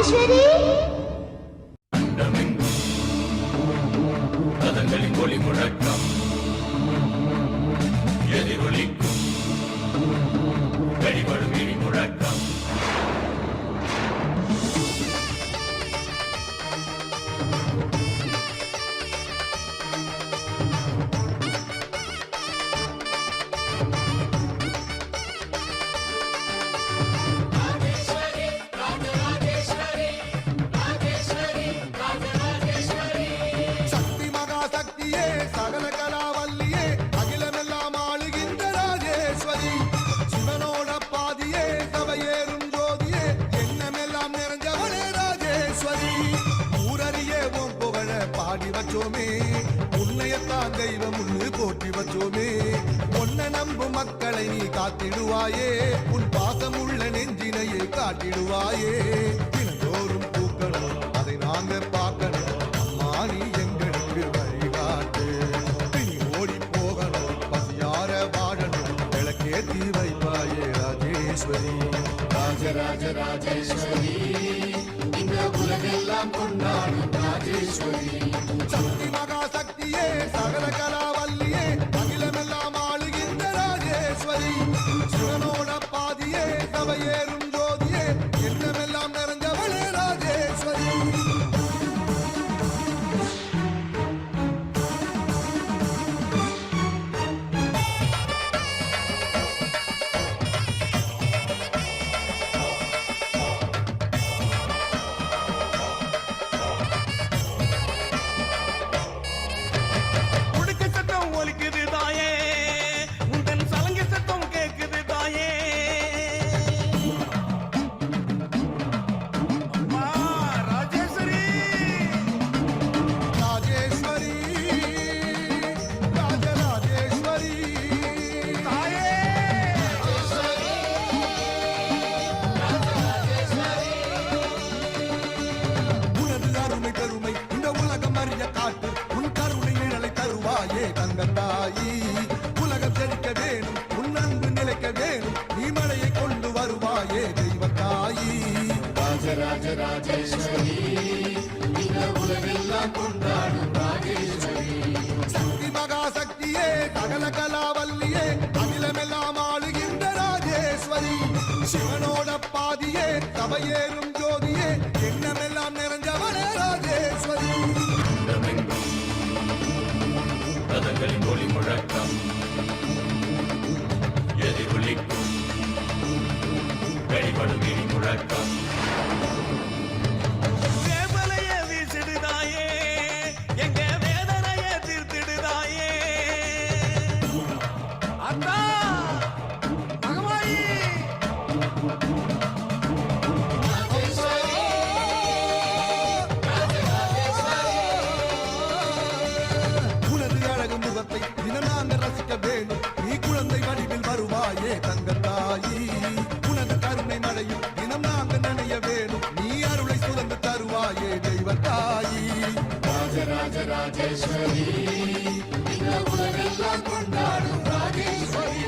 ராஜேஸ்வரி அதங்களின் ஒளி முழக்கம் எதிரொலிக்கும் கடிபடும் இடி முழக்கம் உன்னையத்தான் தெய்வம் உன்னு போற்றி வச்சோமே பொன்ன நம்பு மக்களை நீ காத்திடுவாயே உன் பாசம் உள்ள நெஞ்சினையே காட்டிடுவாயே தினந்தோறும் பூக்கணும் அதை நாங்க பார்க்கணும் அம்மா நீ எங்களுக்கு வழிகாட்டு நீ ஓடி போகணும் பசியார வாழணும் விளக்கேத்தி வைப்பாயே ராஜேஸ்வரி ராஜராஜ ராஜேஸ்வரி இந்த உலகெல்லாம் கொண்டாடும் ராஜேஸ்வரி சக்தி மகா சக்தியே சகல கலாவல்லியே அகிலமெல்லாம் ஆளுகின்ற ராஜேஸ்வரி சிவனோட பாதியே சபையேறும் ஜோதியே என்னமெல்லாம் நிறைஞ்சவளே ராஜேஸ்வரி தங்கத்தாயி உலகம் செழிக்க வேணும் உன் அன்பு நிலைக்க வேணும் நீ மழையை கொண்டு வருவாயே தெய்வத்தாயி ராஜராஜ ராஜேஸ்வரி இந்த உலகெல்லாம் கொண்டாடும் ராஜேஸ்வரி சக்தி மகா சக்தியே சகல கலாவல்லியே அகிலமெல்லாம் ஆளுகின்ற ராஜேஸ்வரி சிவனோட பாதியே சபையேறும் ஜோதியே எண்ணமெல்லாம் நிறைஞ்சவனே ராஜேஸ்வரி அதங்களின் ஒளி முழக்கம் எதிரொலிக்கும் கடிபடும் இடி முழக்கம் வேதனைய வீசிடுதாயே எங்க வேதனைய தீர்த்திடுதாயே அத்தா மகமாயி நீ குழந்தை வடிவில் வருவாயே தங்கத்தாயி உனது கருணை மழையும் தினம் நாங்க நினைய வேணும் நீ அருளை சுரந்து தருவாயே தெய்வத்தாயி ராஜராஜ ராஜேஸ்வரி இந்த உலகெல்லாம் கொண்டாடும் ராஜேஸ்வரி